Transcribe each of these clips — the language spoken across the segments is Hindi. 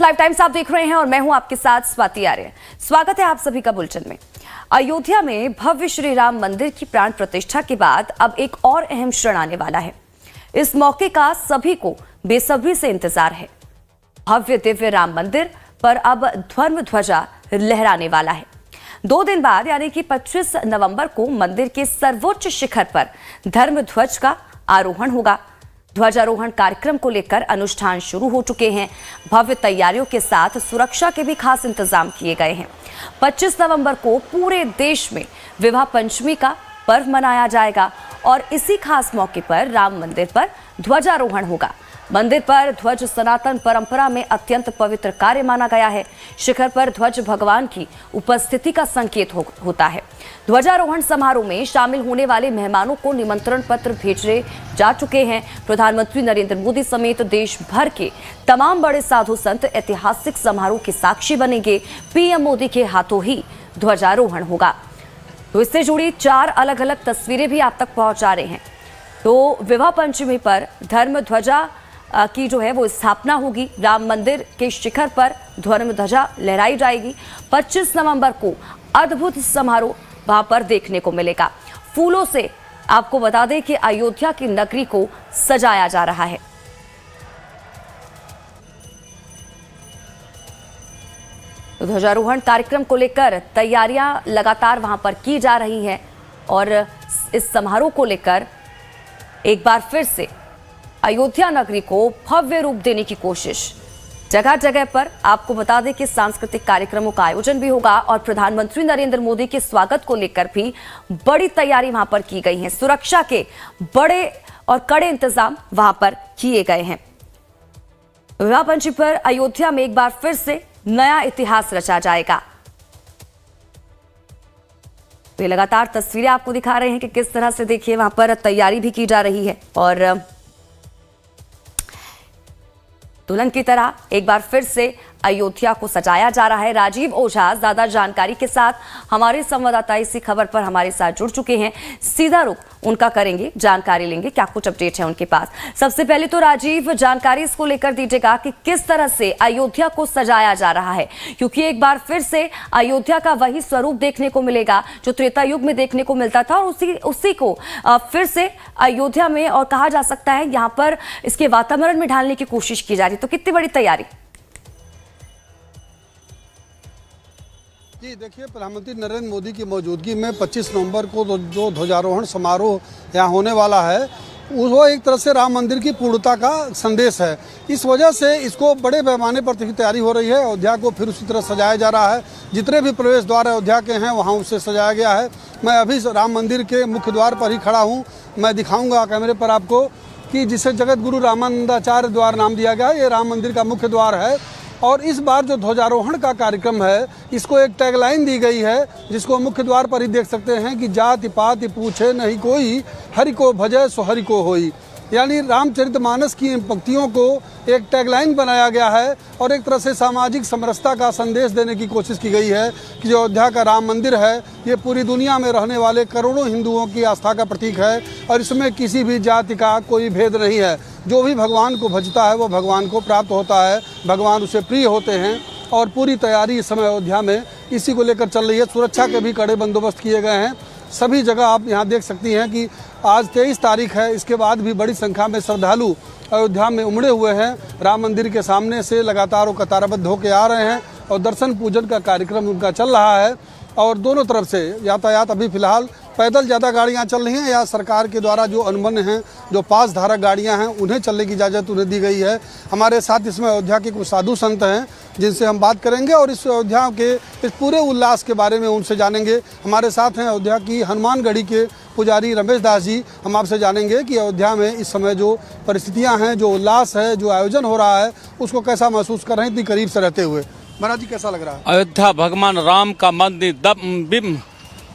लाइव टाइम्स आप देख रहे हैं और मैं हूं आपके साथ स्वाति आर्य। स्वागत है आप सभी का बुलेटिन में। अयोध्या में भव्य श्री राम मंदिर की प्राण प्रतिष्ठा के बाद अब एक और अहम क्षण आने वाला है। इस मौके का सभी को बेसब्री से इंतजार है। भव्य दिव्य राम मंदिर पर अब धर्म ध्वजा लहराने वाला है। 2 दिन बाद यानी कि 25 नवंबर को मंदिर के सर्वोच्च शिखर पर धर्म ध्वज का आरोहण होगा। ध्वजारोहण कार्यक्रम को लेकर अनुष्ठान शुरू हो चुके हैं। भव्य तैयारियों के साथ सुरक्षा के भी खास इंतजाम किए गए हैं। 25 नवंबर को पूरे देश में विवाह पंचमी का पर्व मनाया जाएगा और इसी खास मौके पर राम मंदिर पर ध्वजारोहण होगा। मंदिर पर ध्वज सनातन परंपरा में अत्यंत पवित्र कार्य माना गया है। शिखर पर ध्वज भगवान की उपस्थिति का संकेत होता है। ध्वजारोहण समारोह में शामिल होने वाले मेहमानों को निमंत्रण पत्र भेजे जा चुके हैं। प्रधानमंत्री नरेंद्र मोदी समेत देश भर के तमाम बड़े साधु संत ऐतिहासिक समारोह के साक्षी बनेंगे। पीएम मोदी के हाथों ही ध्वजारोहण होगा। तो इससे जुड़ी 4 अलग अलग तस्वीरें भी आप तक पहुंचा रहे हैं। तो विवाह पंचमी पर धर्म ध्वजा की जो है वो स्थापना होगी। राम मंदिर के शिखर पर धर्म ध्वजा लहराई जाएगी। 25 नवंबर को अद्भुत समारोह वहां पर देखने को मिलेगा। फूलों से आपको बता दें कि अयोध्या की नगरी को सजाया जा रहा है। ध्वजारोहण कार्यक्रम को लेकर तैयारियां लगातार वहां पर की जा रही हैं और इस समारोह को लेकर एक बार फिर से अयोध्या नगरी को भव्य रूप देने की कोशिश। जगह जगह पर आपको बता दें कि सांस्कृतिक कार्यक्रमों का आयोजन भी होगा और प्रधानमंत्री नरेंद्र मोदी के स्वागत को लेकर भी बड़ी तैयारी वहां पर की गई है। सुरक्षा के बड़े और कड़े इंतजाम वहां पर किए गए हैं। विवाह पंचमी पर अयोध्या में एक बार फिर से नया इतिहास रचा जाएगा। तो ये लगातार तस्वीरें आपको दिखा रहे हैं कि किस तरह से देखिए वहां पर तैयारी भी की जा रही है और दुल्हन की तरह एक बार फिर से अयोध्या को सजाया जा रहा है। राजीव ओझा ज्यादा जानकारी के साथ हमारे संवाददाता इसी खबर पर हमारे साथ जुड़ चुके हैं। सीधा रुख उनका करेंगे, जानकारी लेंगे क्या कुछ अपडेट है उनके पास। सबसे पहले तो राजीव, जानकारी इसको लेकर दीजिएगा कि किस तरह से अयोध्या को सजाया जा रहा है, क्योंकि एक बार फिर से अयोध्या का वही स्वरूप देखने को मिलेगा जो त्रेता युग में देखने को मिलता था और उसी को फिर से अयोध्या में और कहा जा सकता है यहाँ पर इसके वातावरण में ढालने की कोशिश की जा रही है। तो कितनी बड़ी तैयारी? जी देखिए, प्रधानमंत्री नरेंद्र मोदी की मौजूदगी में 25 नवंबर को जो ध्वजारोहण समारोह यहाँ होने वाला है वो एक तरह से राम मंदिर की पूर्णता का संदेश है। इस वजह से इसको बड़े पैमाने पर तैयारी हो रही है। अयोध्या को फिर उसी तरह सजाया जा रहा है। जितने भी प्रवेश द्वार अयोध्या के हैं वहाँ उसे सजाया गया है। मैं अभी राम मंदिर के मुख्य द्वार पर ही खड़ा हूँ। मैं दिखाऊँगा कैमरे पर आपको कि जिसे जगत गुरु रामानंदाचार्य द्वार नाम दिया गया है, ये राम मंदिर का मुख्य द्वार है। और इस बार जो ध्वजारोहण का कार्यक्रम है इसको एक टैगलाइन दी गई है जिसको मुख्य द्वार पर ही देख सकते हैं कि जाति पाति पूछे नहीं कोई, हरि को भजय सो हरि को होई। यानी रामचरितमानस की इन पंक्तियों को एक टैगलाइन बनाया गया है और एक तरह से सामाजिक समरसता का संदेश देने की कोशिश की गई है कि जो अयोध्या का राम मंदिर है ये पूरी दुनिया में रहने वाले करोड़ों हिंदुओं की आस्था का प्रतीक है और इसमें किसी भी जाति का कोई भेद नहीं है। जो भी भगवान को भजता है वो भगवान को प्राप्त होता है, भगवान उसे प्रिय होते हैं। और पूरी तैयारी इस समय अयोध्या में इसी को लेकर चल रही है। सुरक्षा के भी कड़े बंदोबस्त किए गए हैं। सभी जगह आप यहाँ देख सकती हैं कि आज 23 तारीख है, इसके बाद भी बड़ी संख्या में श्रद्धालु अयोध्या में उमड़े हुए हैं। राम मंदिर के सामने से लगातार वो कतारबद्ध होकर आ रहे हैं और दर्शन पूजन का कार्यक्रम उनका चल रहा है। और दोनों तरफ से यातायात अभी फिलहाल पैदल ज़्यादा गाड़ियां चल रही हैं या सरकार के द्वारा जो अनुबंध हैं, जो पास धारक गाड़ियां हैं उन्हें चलने की इजाज़त उन्हें दी गई है। हमारे साथ इसमें अयोध्या के कुछ साधु संत हैं जिनसे हम बात करेंगे और इस अयोध्या के इस पूरे उल्लास के बारे में उनसे जानेंगे। हमारे साथ हैं अयोध्या की हनुमानगढ़ी के पुजारी रमेश दास जी। हम आपसे जानेंगे कि अयोध्या में इस समय जो परिस्थितियाँ हैं, जो उल्लास है, जो आयोजन हो रहा है, उसको कैसा महसूस कर रहे हैं इतनी करीब से रहते हुए। महाराज जी कैसा लग रहा है? अयोध्या भगवान राम का मंदिर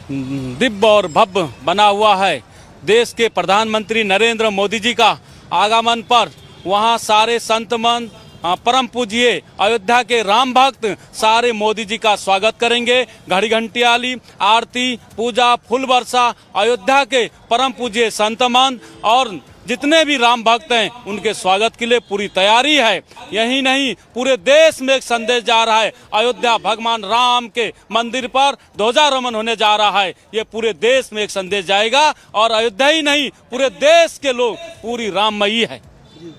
दिव्य और भव्य बना हुआ है। देश के प्रधानमंत्री नरेंद्र मोदी जी का आगमन पर वहां सारे संतमन परम पूज्य अयोध्या के राम भक्त सारे मोदी जी का स्वागत करेंगे। घड़ी घंटियाली, आरती, पूजा, फूल वर्षा अयोध्या के परम पूज्य संतमन और जितने भी राम भक्त हैं उनके स्वागत के लिए पूरी तैयारी है। यही नहीं, पूरे देश में एक संदेश जा रहा है। अयोध्या भगवान राम के मंदिर पर ध्वजारोहण होने जा रहा है। ये पूरे देश में एक संदेश जाएगा और अयोध्या ही नहीं, पूरे देश के लोग पूरी राममयी है।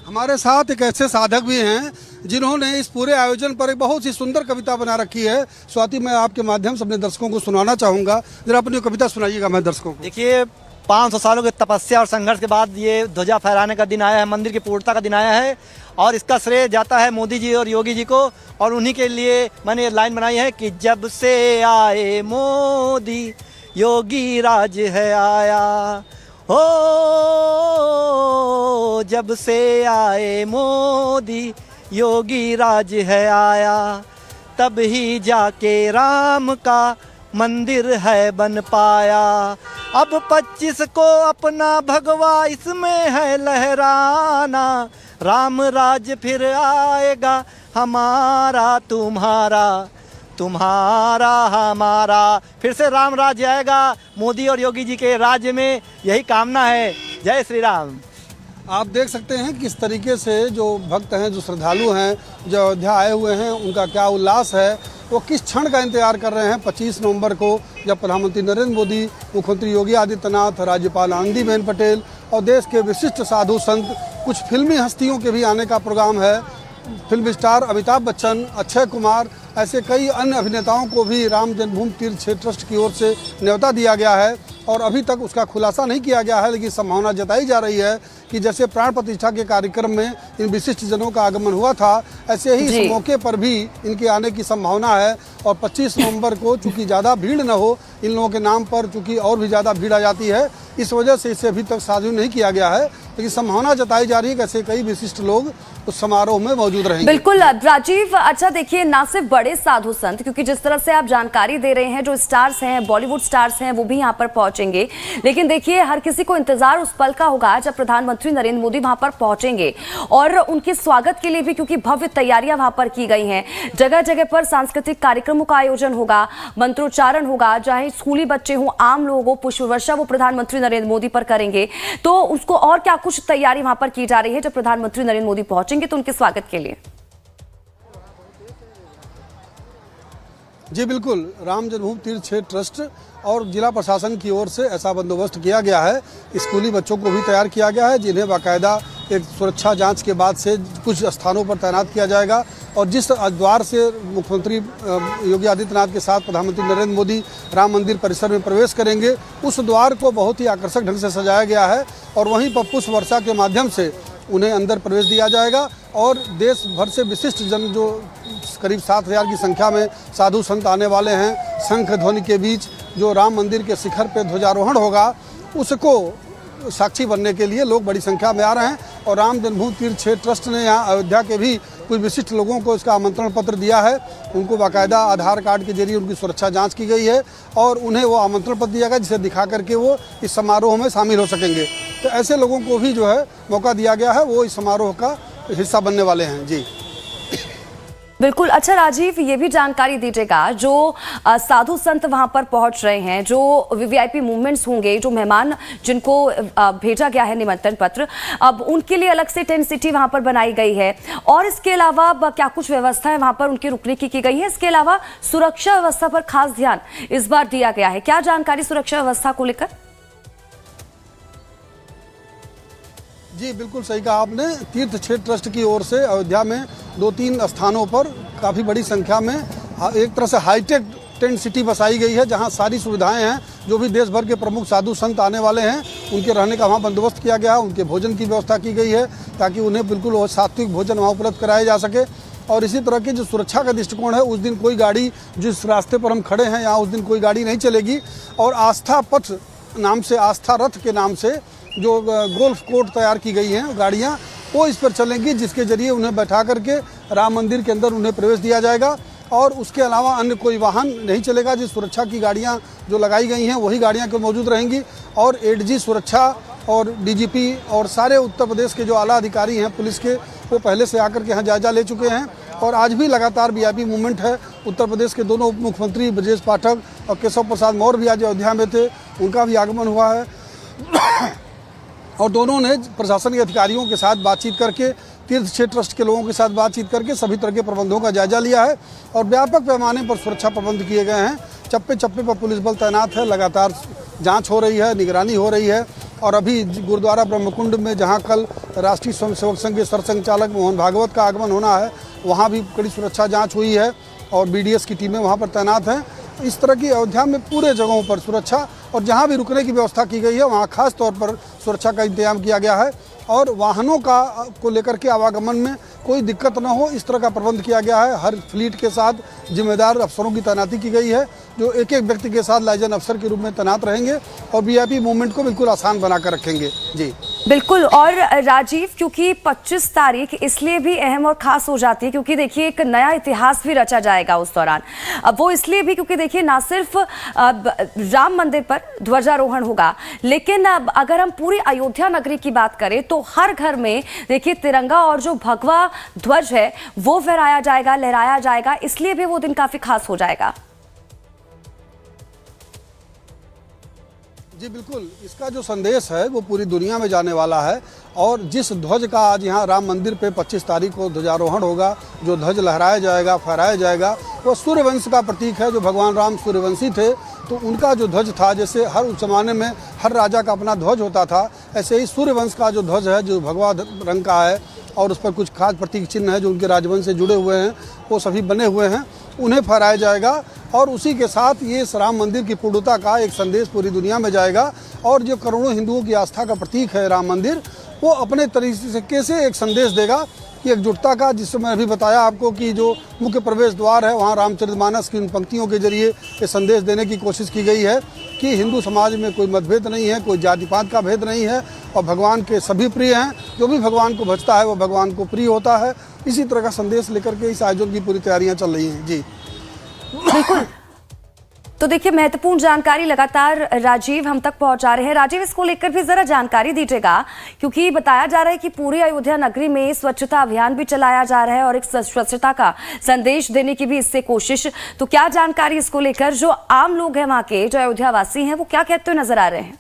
हमारे साथ एक ऐसे साधक भी हैं जिन्होंने इस पूरे आयोजन पर एक बहुत ही सुंदर कविता बना रखी है। स्वाति, मैं आपके माध्यम से अपने दर्शकों को सुनाना चाहूँगा, जरा अपनी कविता सुनाइएगा मैं दर्शकों को। देखिए, 500 सालों की तपस्या और संघर्ष के बाद ये ध्वजा फहराने का दिन आया है, मंदिर की पूर्णता का दिन आया है और इसका श्रेय जाता है मोदी जी और योगी जी को। और उन्हीं के लिए मैंने ये लाइन बनाई है कि जब से आए मोदी योगी राज है आया, हो जब से आए मोदी योगी राज है आया, तब ही जाके राम का मंदिर है बन पाया। अब 25 को अपना भगवा इसमें है लहराना, राम राज फिर आएगा हमारा तुम्हारा, तुम्हारा हमारा। फिर से राम राज्य आएगा मोदी और योगी जी के राज्य में, यही कामना है। जय श्री राम। आप देख सकते हैं किस तरीके से जो भक्त हैं, जो श्रद्धालु हैं, जो अयोध्या आए हुए हैं, उनका क्या उल्लास है। वो किस क्षण का इंतजार कर रहे हैं 25 नवंबर को, जब प्रधानमंत्री नरेंद्र मोदी, मुख्यमंत्री योगी आदित्यनाथ, राज्यपाल आनंदीबेन पटेल और देश के विशिष्ट साधु संत, कुछ फिल्मी हस्तियों के भी आने का प्रोग्राम है। फिल्म स्टार अमिताभ बच्चन, अक्षय कुमार, ऐसे कई अन्य अभिनेताओं को भी राम जन्मभूमि तीर्थ क्षेत्र ट्रस्ट की ओर से न्योता दिया गया है और अभी तक उसका खुलासा नहीं किया गया है। लेकिन संभावना जताई जा रही है कि जैसे प्राण प्रतिष्ठा के कार्यक्रम में इन विशिष्ट जनों का आगमन हुआ था, ऐसे ही इस मौके पर भी इनके आने की संभावना है। और 25 नवंबर को चूंकि ज़्यादा भीड़ न हो इन लोगों के नाम पर, चूंकि और भी ज़्यादा भीड़ आ जाती है, इस वजह से इसे अभी तक शादी नहीं किया गया है। लेकिन संभावना जताई जा रही है कि ऐसे कई विशिष्ट लोग उस समारोह में मौजूद रहेंगे। बिल्कुल राजीव, अच्छा देखिए, ना सिर्फ बड़े साधु संत, क्योंकि जिस तरह से आप जानकारी दे रहे हैं, जो स्टार्स हैं, बॉलीवुड स्टार्स हैं, वो भी यहाँ पर पहुंचेंगे। लेकिन देखिए, हर किसी को इंतजार उस पल का होगा जब प्रधानमंत्री नरेंद्र मोदी वहां पर पहुंचेंगे और उनके स्वागत के लिए भी, क्योंकि भव्य तैयारियां वहां पर की गई हैं। जगह जगह पर सांस्कृतिक कार्यक्रमों का आयोजन होगा, मंत्रोच्चारण होगा, चाहे स्कूली बच्चे हों, आम लोग हो, पुष्प वर्षा वो प्रधानमंत्री नरेंद्र मोदी पर करेंगे। तो उसको और क्या कुछ तैयारी वहां पर की जा रही है जब प्रधानमंत्री नरेंद्र मोदी पहुंचेंगे तो उनके स्वागत के लिए? जी बिल्कुल, राम जन्मभूमि तीर्थ क्षेत्र ट्रस्ट और जिला प्रशासन की ओर से ऐसा बंदोबस्त किया गया है। स्कूली बच्चों को भी तैयार किया गया है, जिन्हें बाकायदा एक सुरक्षा जांच के बाद से कुछ स्थानों पर तैनात किया जाएगा। और जिस द्वार से मुख्यमंत्री योगी आदित्यनाथ के साथ प्रधानमंत्री नरेंद्र मोदी राम मंदिर परिसर में प्रवेश करेंगे, उस द्वार को बहुत ही आकर्षक ढंग से सजाया गया है और वहीं पर पुष्प वर्षा के माध्यम से उन्हें अंदर प्रवेश दिया जाएगा। और देश भर से विशिष्ट जन, जो करीब 7,000 की संख्या में साधु संत आने वाले हैं, शंख ध्वनि के बीच जो राम मंदिर के शिखर पे ध्वजारोहण होगा, उसको साक्षी बनने के लिए लोग बड़ी संख्या में आ रहे हैं। और राम जन्मभूमि तीर्थ क्षेत्र ट्रस्ट ने यहाँ अयोध्या के भी कुछ विशिष्ट लोगों को इसका आमंत्रण पत्र दिया है। उनको बाकायदा आधार कार्ड के जरिए उनकी सुरक्षा जांच की गई है और उन्हें वो आमंत्रण पत्र दिया गया जिसे दिखा करके वो इस समारोह में शामिल हो सकेंगे। तो ऐसे लोगों को भी जो है मौका दिया गया है, वो इस समारोह का हिस्सा बनने वाले हैं। जी बिल्कुल। अच्छा राजीव, ये भी जानकारी दीजिएगा, जो साधु संत वहां पर पहुंच रहे हैं, जो वीवीआईपी मूवमेंट्स होंगे, जो मेहमान जिनको भेजा गया है निमंत्रण पत्र, अब उनके लिए अलग से टेंट सिटी वहां पर बनाई गई है और इसके अलावा क्या कुछ व्यवस्था है वहां पर उनके रुकने की गई है? इसके अलावा सुरक्षा व्यवस्था पर खास ध्यान इस बार दिया गया है। क्या जानकारी सुरक्षा व्यवस्था को लेकर? जी बिल्कुल सही कहा आपने। तीर्थ क्षेत्र ट्रस्ट की ओर से अयोध्या में 2-3 स्थानों पर काफ़ी बड़ी संख्या में एक तरह से हाईटेक टेंट सिटी बसाई गई है, जहां सारी सुविधाएं हैं। जो भी देश भर के प्रमुख साधु संत आने वाले हैं उनके रहने का वहां बंदोबस्त किया गया है, उनके भोजन की व्यवस्था की गई है ताकि उन्हें बिल्कुल सात्विक भोजन वहाँ उपलब्ध कराया जा सके। और इसी तरह की जो सुरक्षा का दृष्टिकोण है, उस दिन कोई गाड़ी, जिस रास्ते पर हम खड़े हैं यहाँ, उस दिन कोई गाड़ी नहीं चलेगी। और आस्था पथ नाम से, आस्था रथ के नाम से जो गोल्फ कोर्ट तैयार की गई हैं गाड़ियां, वो इस पर चलेंगी, जिसके जरिए उन्हें बैठा करके राम मंदिर के अंदर उन्हें प्रवेश दिया जाएगा। और उसके अलावा अन्य कोई वाहन नहीं चलेगा। जिस सुरक्षा की गाड़ियां जो लगाई गई हैं वही गाड़ियां को मौजूद रहेंगी। और एडीजी सुरक्षा और डीजीपी और सारे उत्तर प्रदेश के जो आला अधिकारी हैं पुलिस के, वो पहले से आकर के यहाँ जायजा ले चुके हैं। और आज भी लगातार वीआईपी मूवमेंट है। उत्तर प्रदेश के दोनों उप मुख्यमंत्री ब्रजेश पाठक और केशव प्रसाद मौर्य भी आज अयोध्या में थे, उनका भी आगमन हुआ है। और दोनों ने प्रशासन के अधिकारियों के साथ बातचीत करके तीर्थ क्षेत्र ट्रस्ट के लोगों के साथ बातचीत करके सभी तरह के प्रबंधों का जायजा लिया है और व्यापक पैमाने पर सुरक्षा प्रबंध किए गए हैं। चप्पे चप्पे पर पुलिस बल तैनात है, लगातार जांच हो रही है, निगरानी हो रही है। और अभी गुरुद्वारा ब्रह्मकुंड में जहां कल राष्ट्रीय स्वयंसेवक संघ के सरसंघचालक मोहन भागवत का आगमन होना है, वहां भी कड़ी सुरक्षा जाँच हुई है और BDS की टीमें वहाँ पर तैनात हैं। इस तरह की अयोध्या में पूरे जगहों पर सुरक्षा और जहाँ भी रुकने की व्यवस्था की गई है वहाँ खास तौर पर सुरक्षा का इंतजाम किया गया है और वाहनों को लेकर के आवागमन में कोई दिक्कत न हो इस तरह का प्रबंध किया गया है। हर फ्लीट के साथ जिम्मेदार अफसरों की तैनाती की गई है जो एक एक व्यक्ति के साथ लाइजन अफसर के रूप में तैनात रहेंगे और VIP मूवमेंट को बिल्कुल आसान बना कर रखेंगे। जी बिल्कुल। और राजीव, क्योंकि 25 तारीख इसलिए भी अहम और खास हो जाती है क्योंकि देखिए एक नया इतिहास भी रचा जाएगा उस दौरान। अब वो इसलिए भी क्योंकि देखिए ना सिर्फ राम मंदिर पर ध्वजारोहण होगा, लेकिन अगर हम पूरी अयोध्या नगरी की बात करें तो हर घर में देखिए तिरंगा और जो भगवा ध्वज है वो फहराया जाएगा, लहराया जाएगा, इसलिए भी वो दिन काफी खास हो जाएगा। जी बिल्कुल, इसका जो संदेश है वो पूरी दुनिया में जाने वाला है और जिस ध्वज का आज यहाँ राम मंदिर पे 25 तारीख को ध्वजारोहण होगा, जो ध्वज लहराया जाएगा, फहराया जाएगा, वो सूर्यवंश का प्रतीक है। जो भगवान राम सूर्यवंशी थे तो उनका जो ध्वज था, जैसे हर उस जमाने में हर राजा का अपना ध्वज होता था, ऐसे ही सूर्यवंश का जो ध्वज है जो भगवा रंग का है और उस पर कुछ खास प्रतीक चिन्ह है जो उनके राजवंश से जुड़े हुए हैं, वो सभी बने हुए हैं, उन्हें फहराया जाएगा और उसी के साथ ये इस राम मंदिर की पूर्णता का एक संदेश पूरी दुनिया में जाएगा। और जो करोड़ों हिंदुओं की आस्था का प्रतीक है राम मंदिर, वो अपने तरीके से एक संदेश देगा कि एकजुटता का, जिससे मैं अभी बताया आपको कि जो मुख्य प्रवेश द्वार है वहाँ रामचरितमानस की उन पंक्तियों के जरिए ये संदेश देने की कोशिश की गई है कि हिंदू समाज में कोई मतभेद नहीं है, कोई जाति पात का भेद नहीं है और भगवान के सभी प्रिय हैं। जो भी भगवान को भजता है वो भगवान को प्रिय होता है। इसी तरह का संदेश लेकर के इस आयोजन की पूरी तैयारियाँ चल रही हैं। जी बिल्कुल। तो देखिए महत्वपूर्ण जानकारी लगातार राजीव हम तक पहुंचा रहे हैं। राजीव, इसको लेकर भी जरा जानकारी दीजिएगा क्योंकि बताया जा रहा है कि पूरी अयोध्या नगरी में स्वच्छता अभियान भी चलाया जा रहा है और एक स्वच्छता का संदेश देने की भी इससे कोशिश। तो क्या जानकारी इसको लेकर जो आम लोग हैं वहां के, जो अयोध्या वासी हैं, वो क्या कहते हुए नजर आ रहे हैं?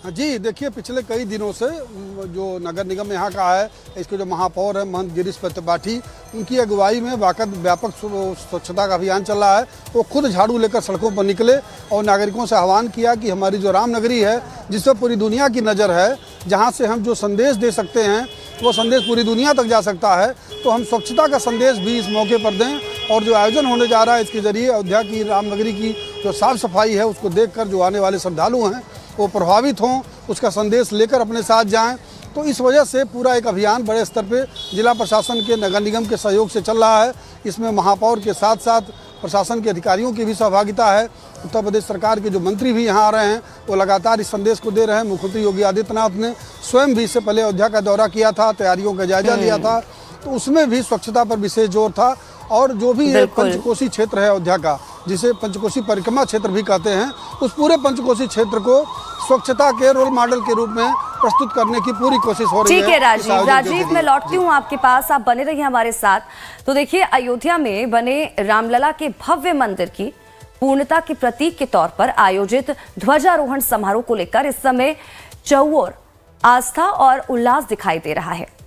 जी देखिए, पिछले कई दिनों से जो नगर निगम यहाँ का है, इसके जो महापौर है महंत गिरीश त्रिपाठी, उनकी अगुवाई में व्यापक स्वच्छता का अभियान चल रहा है। वो खुद झाड़ू लेकर सड़कों पर निकले और नागरिकों से आह्वान किया कि हमारी जो राम नगरी है, जिस पर पूरी दुनिया की नज़र है, जहाँ से हम जो संदेश दे सकते हैं वो संदेश पूरी दुनिया तक जा सकता है, तो हम स्वच्छता का संदेश भी इस मौके पर दें। और जो आयोजन होने जा रहा है इसके जरिए अयोध्या की राम नगरी की जो साफ़ सफाई है उसको देखकर जो आने वाले श्रद्धालु हैं वो प्रभावित हों, उसका संदेश लेकर अपने साथ जाएं। तो इस वजह से पूरा एक अभियान बड़े स्तर पे जिला प्रशासन के, नगर निगम के सहयोग से चल रहा है। इसमें महापौर के साथ साथ प्रशासन के अधिकारियों की भी सहभागिता है। उत्तर प्रदेश सरकार के जो मंत्री भी यहाँ आ रहे हैं वो लगातार इस संदेश को दे रहे हैं। मुख्यमंत्री योगी आदित्यनाथ ने स्वयं भी इससे पहले अयोध्या का दौरा किया था, तैयारियों का जायजा लिया था, तो उसमें भी स्वच्छता पर विशेष जोर था। और जो भी पंचकोसी क्षेत्र है अयोध्या का, जिसे पंचकोसी परिक्रमा क्षेत्र भी कहते हैं, उस पूरे पंचकोसी क्षेत्र को स्वच्छता के रोल मॉडल के रूप में प्रस्तुत करने की पूरी कोशिश हो रही है। ठीक है राजीव, मैं लौटती हूँ आपके पास, आप बने रहिए हमारे साथ। तो देखिए अयोध्या में बने रामलला के भव्य मंदिर की पूर्णता के प्रतीक के तौर पर आयोजित ध्वजारोहण समारोह को लेकर इस समय चहुओर आस्था और उल्लास दिखाई दे रहा है।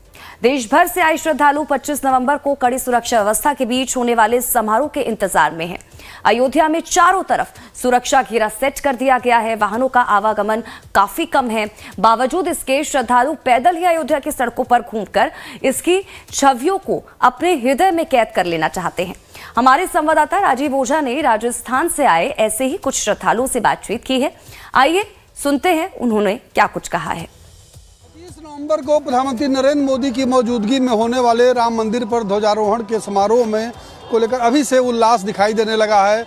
देश भर से आए श्रद्धालु 25 नवंबर को कड़ी सुरक्षा व्यवस्था के बीच होने वाले समारोह के इंतजार में हैं। अयोध्या में चारों तरफ सुरक्षा घेरा सेट कर दिया गया है। वाहनों का आवागमन काफी कम है। बावजूद इसके श्रद्धालु पैदल ही अयोध्या की सड़कों पर घूमकर इसकी छवियों को अपने हृदय में कैद कर लेना चाहते हैं। हमारे संवाददाता राजीव ओझा ने राजस्थान से आए ऐसे ही कुछ श्रद्धालुओं से बातचीत की है। आइए सुनते हैं उन्होंने क्या कुछ कहा है। 30 नवंबर को प्रधानमंत्री नरेंद्र मोदी की मौजूदगी में होने वाले राम मंदिर पर ध्वजारोहण के समारोह में को लेकर अभी से उल्लास दिखाई देने लगा है।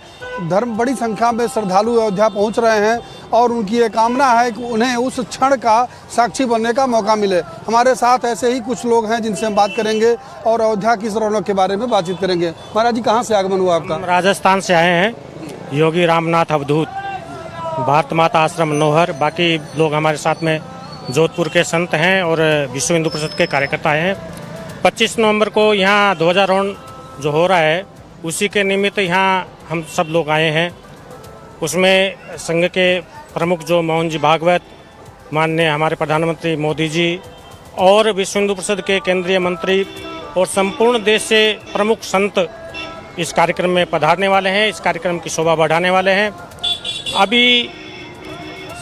बड़ी संख्या में श्रद्धालु अयोध्या पहुंच रहे हैं और उनकी ये कामना है कि उन्हें उस क्षण का साक्षी बनने का मौका मिले। हमारे साथ ऐसे ही कुछ लोग हैं जिनसे हम बात करेंगे और अयोध्या की इस रौनक के बारे में बातचीत करेंगे। महाराज जी, कहाँ से आगमन हुआ आपका? राजस्थान से आए हैं, योगी रामनाथ अवधूत, भारत माता आश्रम नोहर। बाकी लोग हमारे साथ में जोधपुर के संत हैं और विश्व हिंदू परिषद के कार्यकर्ता हैं। 25 नवंबर को यहाँ ध्वजारोहण जो हो रहा है उसी के निमित्त यहाँ हम सब लोग आए हैं। उसमें संघ के प्रमुख जो मोहन जी भागवत, माननीय हमारे प्रधानमंत्री मोदी जी और विश्व हिंदू परिषद के केंद्रीय मंत्री और संपूर्ण देश से प्रमुख संत इस कार्यक्रम में पधारने वाले हैं, इस कार्यक्रम की शोभा बढ़ाने वाले हैं। अभी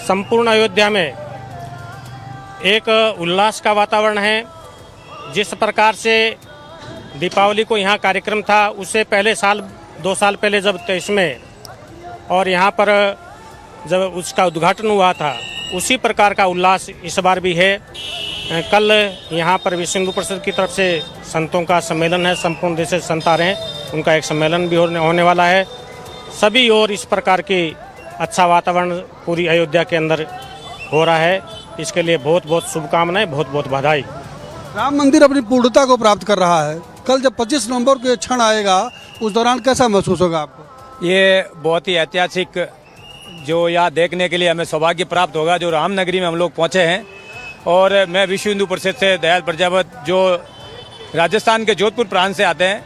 संपूर्ण अयोध्या में एक उल्लास का वातावरण है। जिस प्रकार से दीपावली को यहाँ कार्यक्रम था, उससे पहले साल 2 साल पहले जब 23 में और यहाँ पर जब उसका उद्घाटन हुआ था, उसी प्रकार का उल्लास इस बार भी है। कल यहाँ पर विश्व हिंदू परिषद की तरफ से संतों का सम्मेलन है, संपूर्ण देश से संत आ रहे हैं, उनका एक सम्मेलन भी होने वाला है। सभी और इस प्रकार की अच्छा वातावरण पूरी अयोध्या के अंदर हो रहा है। इसके लिए बहुत बहुत शुभकामनाएं, बहुत बहुत बधाई। राम मंदिर अपनी पूर्णता को प्राप्त कर रहा है। कल जब 25 नवंबर को ये क्षण आएगा, उस दौरान कैसा महसूस होगा आपको? ये बहुत ही ऐतिहासिक जो यहाँ देखने के लिए हमें सौभाग्य प्राप्त होगा, जो रामनगरी में हम लोग पहुँचे हैं। और मैं विश्व हिंदू परिषद से दयाल प्रजापत, जो राजस्थान के जोधपुर प्रांत से आते हैं,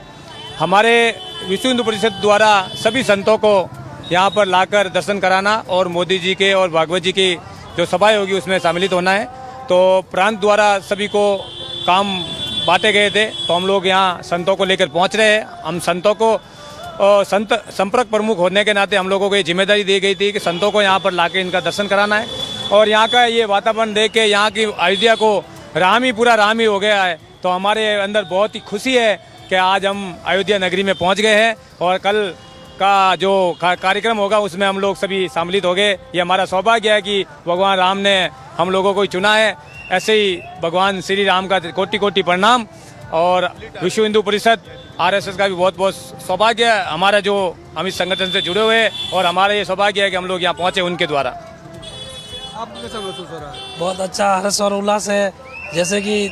हमारे विश्व हिंदू परिषद द्वारा सभी संतों को यहाँ पर लाकर दर्शन कराना और मोदी जी के और भागवत जी की जो सभाएं होगी उसमें सम्मिलित होना है। तो प्रांत द्वारा सभी को काम बांटे गए थे, तो हम लोग यहाँ संतों को लेकर पहुँच रहे हैं। हम संतों को संत संपर्क प्रमुख होने के नाते हम लोगों को ये जिम्मेदारी दी गई थी कि संतों को यहाँ पर लाके इनका दर्शन कराना है। और यहाँ का ये वातावरण देख के यहाँ की अयोध्या को पूरा राम ही हो गया है। तो हमारे अंदर बहुत ही खुशी है कि आज हम अयोध्या नगरी में पहुँच गए हैं और कल का जो कार्यक्रम होगा उसमें हम लोग सभी सम्मिलित हो गए। ये हमारा सौभाग्य है कि भगवान राम ने हम लोगों को चुना है। ऐसे ही भगवान श्री राम का कोटि कोटि प्रणाम। और विश्व हिंदू परिषद RSS का भी बहुत बहुत सौभाग्य है हमारा, जो हम इस संगठन से जुड़े हुए हैं, और हमारा ये सौभाग्य है कि हम लोग यहाँ पहुँचे उनके द्वारा। आपको कैसा महसूस हो रहा है? बहुत अच्छा हर्ष और उल्लास है। जैसे कि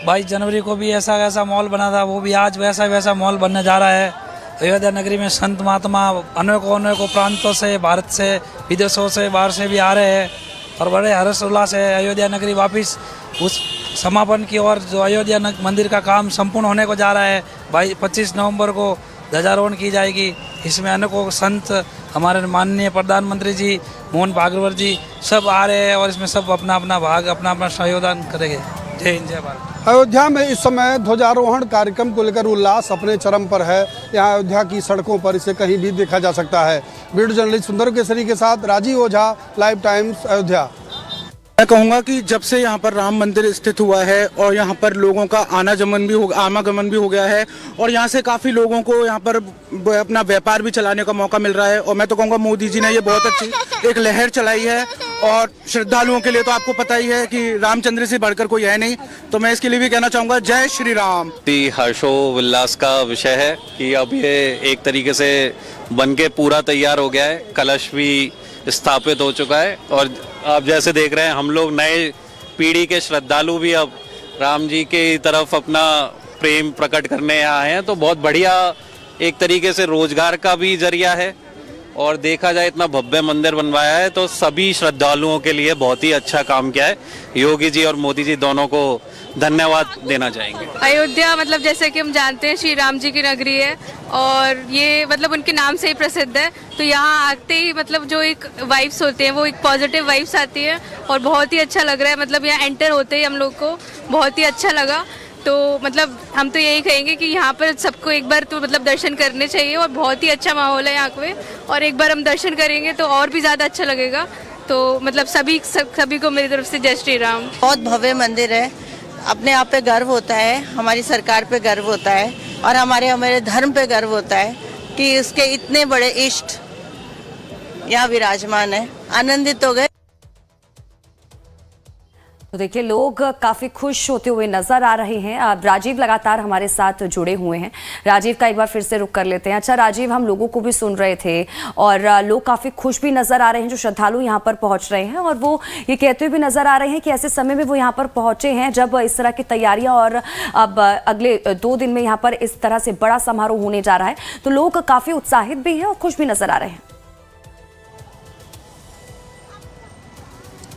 22 जनवरी को भी ऐसा माहौल बना था, वो भी आज वैसा माहौल बनने जा रहा है। अयोध्या नगरी में संत महात्मा अनेकों प्रांतों से, भारत से, विदेशों से, बाहर से भी आ रहे हैं और बड़े हर्ष उल्लास है। अयोध्या नगरी वापस उस समापन की ओर, जो अयोध्या मंदिर का काम संपूर्ण होने को जा रहा है। 25 नवंबर को ध्वजारोहण की जाएगी। इसमें अनेकों संत, हमारे माननीय प्रधानमंत्री जी मोहन भागवत जी सब आ रहे हैं और इसमें सब अपना अपना भाग, अपना अपना सहयोगदान करेंगे। जय हिंद, जय भारत। अयोध्या में इस समय ध्वजारोहण कार्यक्रम को लेकर उल्लास अपने चरम पर है। यहाँ अयोध्या की सड़कों पर इसे कहीं भी देखा जा सकता है। वीडियो जर्नलिस्ट सुंदर केसरी के साथ राजीव ओझा, लाइव टाइम्स, अयोध्या। मैं कहूँगा कि जब से यहाँ पर राम मंदिर स्थित हुआ है और यहाँ पर लोगों का आवागमन भी हो गया है और यहाँ से काफ़ी लोगों को यहाँ पर अपना व्यापार भी चलाने का मौका मिल रहा है। और मैं तो कहूँगा मोदी जी ने ये बहुत अच्छी एक लहर चलाई है। और श्रद्धालुओं के लिए तो आपको पता ही है कि रामचंद्र से बढ़कर कोई है नहीं, तो मैं इसके लिए भी कहना चाहूँगा जय श्री राम। हर्षोल्लास का विषय है कि अब ये एक तरीके से बन के पूरा तैयार हो गया है। कलश भी स्थापित हो चुका है और आप जैसे देख रहे हैं, हम लोग नए पीढ़ी के श्रद्धालु भी अब राम जी के तरफ अपना प्रेम प्रकट करने आए हैं। तो बहुत बढ़िया एक तरीके से रोजगार का भी जरिया है और देखा जाए इतना भव्य मंदिर बनवाया है, तो सभी श्रद्धालुओं के लिए बहुत ही अच्छा काम किया है। योगी जी और मोदी जी दोनों को धन्यवाद देना चाहेंगे। अयोध्या मतलब जैसे कि हम जानते हैं श्री राम जी की नगरी है और ये मतलब उनके नाम से ही प्रसिद्ध है। तो यहाँ आते ही मतलब जो एक वाइब्स होते हैं, वो एक पॉजिटिव वाइब्स आती है और बहुत ही अच्छा लग रहा है। मतलब यहाँ एंटर होते ही हम लोग को बहुत ही अच्छा लगा। तो मतलब हम तो यही कहेंगे कि यहाँ पर सबको एक बार तो मतलब दर्शन करने चाहिए और बहुत ही अच्छा माहौल है यहाँ पे। और एक बार हम दर्शन करेंगे तो और भी ज़्यादा अच्छा लगेगा। तो मतलब सभी को मेरी तरफ से जय श्री राम। बहुत भव्य मंदिर है, अपने आप पे गर्व होता है, हमारी सरकार पे गर्व होता है और हमारे धर्म पे गर्व होता है कि उसके इतने बड़े इष्ट यहाँ विराजमान है। आनंदित हो गए। तो देखिए, लोग काफी खुश होते हुए नजर आ रहे हैं। अब राजीव लगातार हमारे साथ जुड़े हुए हैं। राजीव का एक बार फिर से रुख कर लेते हैं। अच्छा राजीव, हम लोगों को भी सुन रहे थे और लोग काफी खुश भी नजर आ रहे हैं जो श्रद्धालु यहाँ पर पहुंच रहे हैं, और वो ये कहते हुए भी नजर आ रहे हैं कि ऐसे समय में वो यहाँ पर पहुंचे हैं जब इस तरह की तैयारियां और अब अगले 2 दिन में यहाँ पर इस तरह से बड़ा समारोह होने जा रहा है। तो लोग काफी उत्साहित भी हैं और खुश भी नजर आ रहे हैं।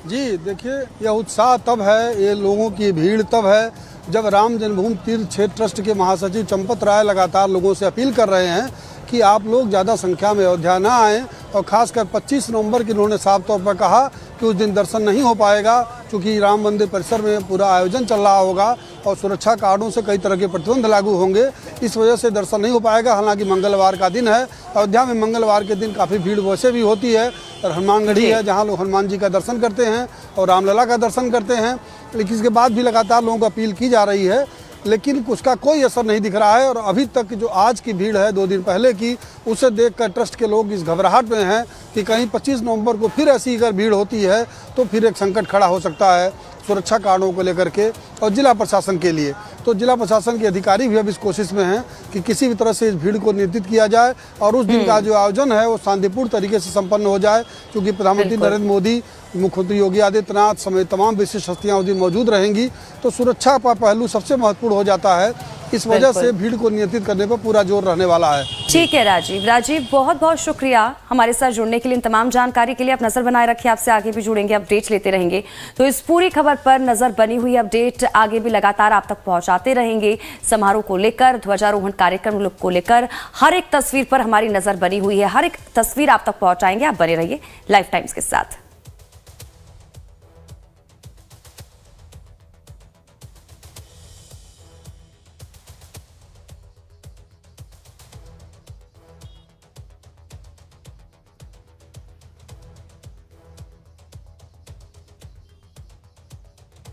जी देखिए, यह उत्साह तब है, ये लोगों की भीड़ तब है जब राम जन्मभूमि तीर्थ क्षेत्र ट्रस्ट के महासचिव चंपत राय लगातार लोगों से अपील कर रहे हैं कि आप लोग ज़्यादा संख्या में अयोध्या ना आएँ और ख़ासकर 25 नवंबर की उन्होंने साफ तौर पर कहा कि उस दिन दर्शन नहीं हो पाएगा, क्योंकि राम मंदिर परिसर में पूरा आयोजन चल रहा होगा और सुरक्षा कारणों से कई तरह के प्रतिबंध लागू होंगे, इस वजह से दर्शन नहीं हो पाएगा। हालांकि मंगलवार का दिन है, अयोध्या में मंगलवार के दिन काफ़ी भीड़ वैसे भी होती है और हनुमानगढ़ी है जहाँ लोग हनुमान जी का दर्शन करते हैं और रामलला का दर्शन करते हैं, लेकिन इसके बाद भी लगातार लोगों को अपील की जा रही है, लेकिन उसका कोई असर नहीं दिख रहा है। और अभी तक जो आज की भीड़ है 2 दिन पहले की, उसे देखकर ट्रस्ट के लोग इस घबराहट में हैं कि कहीं 25 नवंबर को फिर ऐसी अगर भीड़ होती है तो फिर एक संकट खड़ा हो सकता है सुरक्षा कारणों को लेकर के और जिला प्रशासन के लिए। तो जिला प्रशासन के अधिकारी भी अब इस कोशिश में हैं कि किसी भी तरह से इस भीड़ को नियंत्रित किया जाए और उस दिन का जो आयोजन है वो शांतिपूर्ण तरीके से संपन्न हो जाए, क्योंकि प्रधानमंत्री नरेंद्र मोदी, मुख्यमंत्री योगी आदित्यनाथ समेत तमाम विशिष्ट हस्तियां उस दिन मौजूद रहेंगी, तो सुरक्षा का पहलू सबसे महत्वपूर्ण हो जाता है। इस वजह से भीड़ को नियंत्रित करने पर पूरा जोर रहने वाला है। ठीक है राजीव, बहुत बहुत शुक्रिया हमारे साथ जुड़ने के लिए, इन तमाम जानकारी के लिए। आप नजर बनाए रखिए, आपसे आगे भी जुड़ेंगे, अपडेट लेते रहेंगे। तो इस पूरी खबर पर नजर बनी हुई, अपडेट आगे भी लगातार आप तक पहुंचाते रहेंगे। समारोह को लेकर, ध्वजारोहण कार्यक्रम को लेकर हर एक तस्वीर पर हमारी नजर बनी हुई है, हर एक तस्वीर आप तक पहुंचाएंगे। आप बने रहिए लाइव टाइम्स के साथ।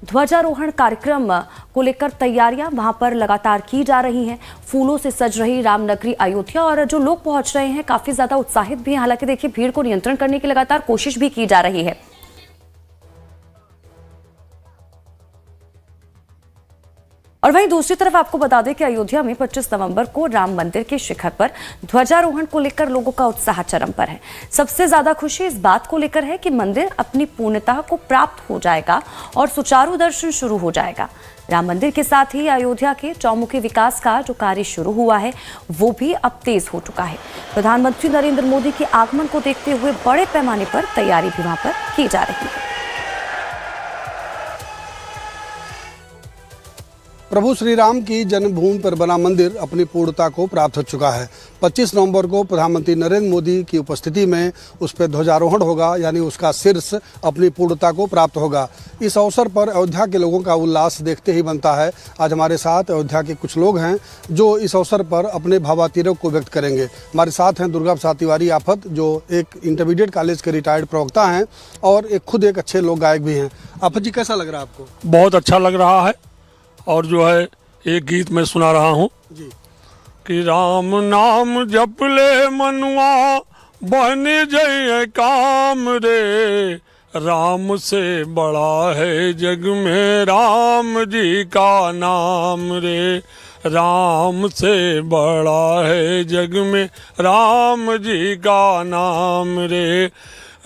ध्वजारोहण कार्यक्रम को लेकर तैयारियां वहां पर लगातार की जा रही हैं। फूलों से सज रही रामनगरी अयोध्या और जो लोग पहुंच रहे हैं काफी ज्यादा उत्साहित भी हैं। हालांकि देखिए, भीड़ को नियंत्रण करने की लगातार कोशिश भी की जा रही है। और वहीं दूसरी तरफ आपको बता दें कि अयोध्या में 25 नवंबर को राम मंदिर के शिखर पर ध्वजारोहण को लेकर लोगों का उत्साह चरम पर है। सबसे ज्यादा खुशी इस बात को लेकर है कि मंदिर अपनी पूर्णता को प्राप्त हो जाएगा और सुचारू दर्शन शुरू हो जाएगा। राम मंदिर के साथ ही अयोध्या के चौमुखी विकास का जो कार्य शुरू हुआ है वो भी अब तेज हो चुका है। प्रधानमंत्री नरेंद्र मोदी के आगमन को देखते हुए बड़े पैमाने पर तैयारी भी वहां पर की जा रही है। प्रभु श्री राम की जन्मभूमि पर बना मंदिर अपनी पूर्णता को प्राप्त हो चुका है। 25 नवंबर को प्रधानमंत्री नरेंद्र मोदी की उपस्थिति में उस पर ध्वजारोहण होगा, यानी उसका शीर्ष अपनी पूर्णता को प्राप्त होगा। इस अवसर पर अयोध्या के लोगों का उल्लास देखते ही बनता है। आज हमारे साथ अयोध्या के कुछ लोग हैं जो इस अवसर पर अपने भावातीरों को व्यक्त करेंगे। हमारे साथ हैं दुर्गा प्रसाद तिवारी आफत, जो एक इंटरमीडिएट कॉलेज के रिटायर्ड प्रवक्ता हैं और खुद एक अच्छे लोक गायक भी हैं। आफत जी, कैसा लग रहा है आपको? बहुत अच्छा लग रहा है। और जो है एक गीत मैं सुना रहा हूँ जी कि राम नाम जप ले मनुआ बन जय काम रे, राम से बड़ा है जग में राम जी का नाम रे, राम से बड़ा है जग में राम जी का नाम रे।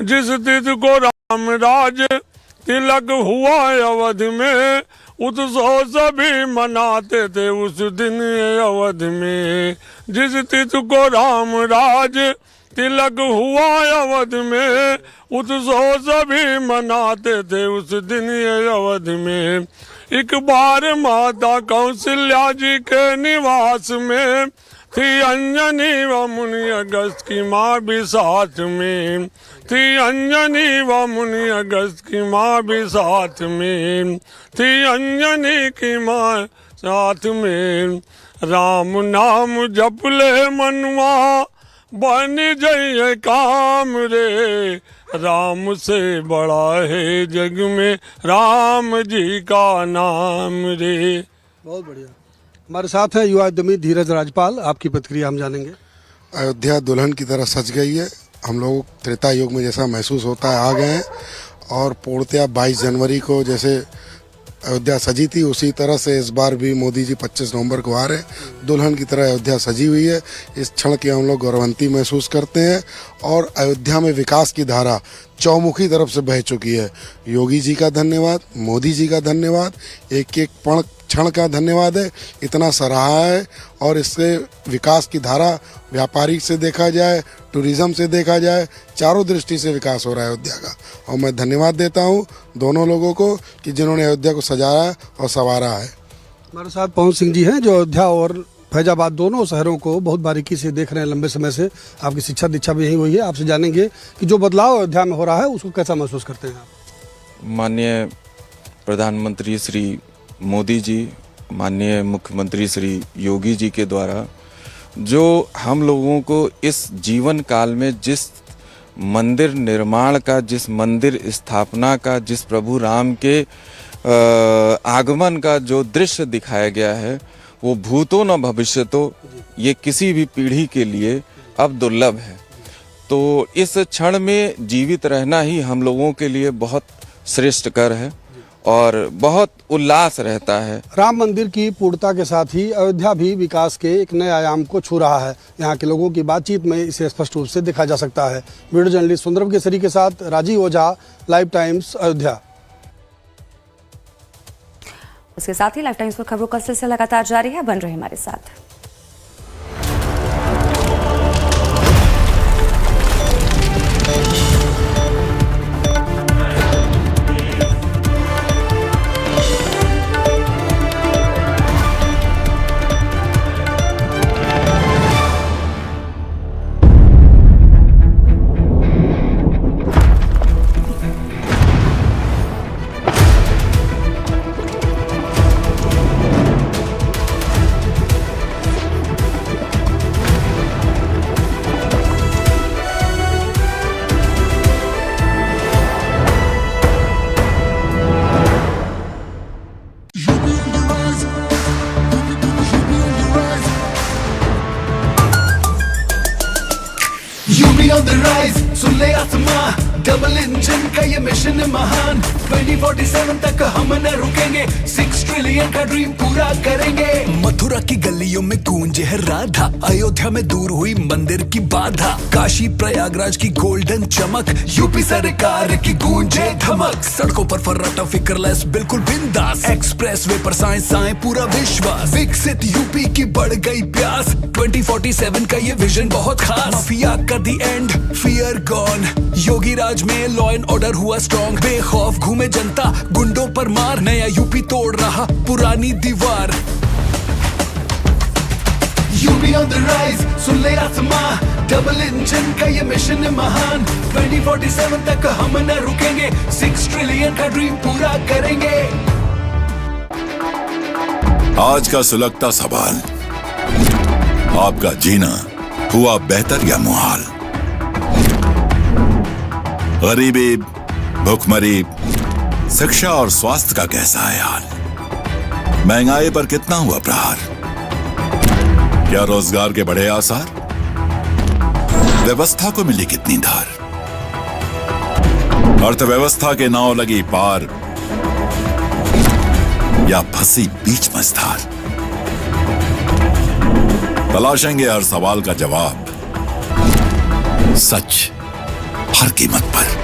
जिस तिथ को राम राज तिलक हुआ अवध में, उत्सव सभी मनाते थे उस दिन अवध में। जिस तिथ को राम राज तिलक हुआ अवध में, उत्सव सभी मनाते थे उस दिन अवध में। एक बार माता कौशल्या जी के निवास में थी अंजनी व मुनि अगस्त की माँ भी साथ में, थी अंजनी व मुनि अगस्त की माँ भी साथ में, थी अंजनी की माँ साथ में। राम नाम जप ले मनुआ बन जय काम रे, राम से बड़ा है जग में राम जी का नाम रे। बहुत बढ़िया। हमारे साथ हैं युवा उद्यमी धीरज राजपाल, आपकी प्रतिक्रिया हम जानेंगे। अयोध्या दुल्हन की तरह सज गई है। हम लोग त्रेता युग में जैसा महसूस होता है आ गए हैं, और पूर्णतया 22 जनवरी को जैसे अयोध्या सजी थी उसी तरह से इस बार भी मोदी जी 25 नवंबर को आ रहे हैं। दुल्हन की तरह अयोध्या सजी हुई है। इस क्षण की हम लोग गौरवंती महसूस करते हैं और अयोध्या में विकास की धारा चौमुखी तरफ से बह चुकी है। योगी जी का धन्यवाद, मोदी जी का धन्यवाद, एक एक क्षण का धन्यवाद है। इतना सराहा है और इससे विकास की धारा व्यापारिक से देखा जाए, टूरिज्म से देखा जाए, चारों दृष्टि से विकास हो रहा है अयोध्या का। और मैं धन्यवाद देता हूँ दोनों लोगों को कि जिन्होंने अयोध्या को सजाया और संवारा है। हमारे साथ पवन सिंह जी हैं जो अयोध्या और फैजाबाद दोनों शहरों को बहुत बारीकी से देख रहे हैं लंबे समय से। आपकी शिक्षा दीक्षा भी यही हुई है। आपसे जानेंगे कि जो बदलाव अयोध्या में हो रहा है उसको कैसा महसूस करते हैं आप। माननीय प्रधानमंत्री श्री मोदी जी, माननीय मुख्यमंत्री श्री योगी जी के द्वारा जो हम लोगों को इस जीवन काल में जिस मंदिर निर्माण का, जिस मंदिर स्थापना का, जिस प्रभु राम के आगमन का जो दृश्य दिखाया गया है वो भूतो न भविष्यतो, ये किसी भी पीढ़ी के लिए अब दुर्लभ है। तो इस क्षण में जीवित रहना ही हम लोगों के लिए बहुत श्रेष्ठ कर है और बहुत उल्लास रहता है। राम मंदिर की पूर्णता के साथ ही अयोध्या भी विकास के एक नए आयाम को छू रहा है। यहाँ के लोगों की बातचीत में इसे स्पष्ट रूप से देखा जा सकता है। वीडियो जर्नलिस्ट सुंदरम केसरी के साथ राजीव ओझा, लाइव टाइम्स अयोध्या। इसके साथ ही लाइव टाइम्स पर खबरों का सिलसिला लगातार जारी है। बन रहे हमारे साथ। on the rise, सुन ले आसमां, डबल इंजन का ये मिशन महान। 2047 तक हम न रुकेंगे, 6 ट्रिलियन का ड्रीम पूरा करेंगे। मथुरा की गलियों में गूंजे है राधा, अयोध्या में दूर हुई मंदिर की बाधा। काशी प्रयागराज की गोल्डन चमक, यूपी सरकार की गूंजे धमक। सड़कों पर फर्राटा फिक्रलेस बिल्कुल बिंदास, एक्सप्रेस वे पर साइंस आए पूरा विश्वास। विकसित यूपी की बढ़ गई प्यास, 2047 का ये विजन बहुत खास। माफिया का दी एंड, फियर गॉन, योगी राज में लॉ एंड ऑर्डर हुआ स्ट्रॉन्ग। बेखौफ घूमे जनता, गुंडों पर मार, नया यूपी तोड़ रहा पुरानी दीवार। यूपी ऑन द राइज, सुन ले आसमां, डबल इंजन का ये मिशन महान। 2047 तक हम न रुकेंगे, 6 ट्रिलियन का ड्रीम पूरा करेंगे। आज का सुलगता सवाल, आपका जीना हुआ बेहतर या मुहाल? गरीबी, भुखमरी, शिक्षा और स्वास्थ्य का कैसा है हाल? महंगाई पर कितना हुआ प्रहार? क्या रोजगार के बढ़े आसार? व्यवस्था को मिली कितनी धार? अर्थव्यवस्था के नाव लगी पार या फंसी बीच मझधार? तलाशेंगे हर सवाल का जवाब, सच हर कीमत पर।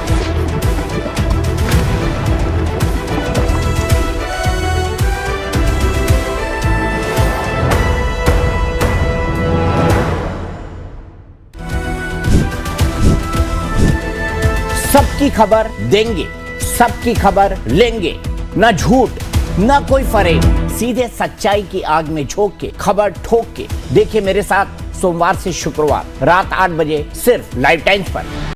सबकी खबर देंगे, सबकी खबर लेंगे, न झूठ न कोई फरेब, सीधे सच्चाई की आग में झोंक के खबर ठोक के। देखिए मेरे साथ सोमवार से शुक्रवार रात 8 बजे सिर्फ लाइव टाइम्स पर।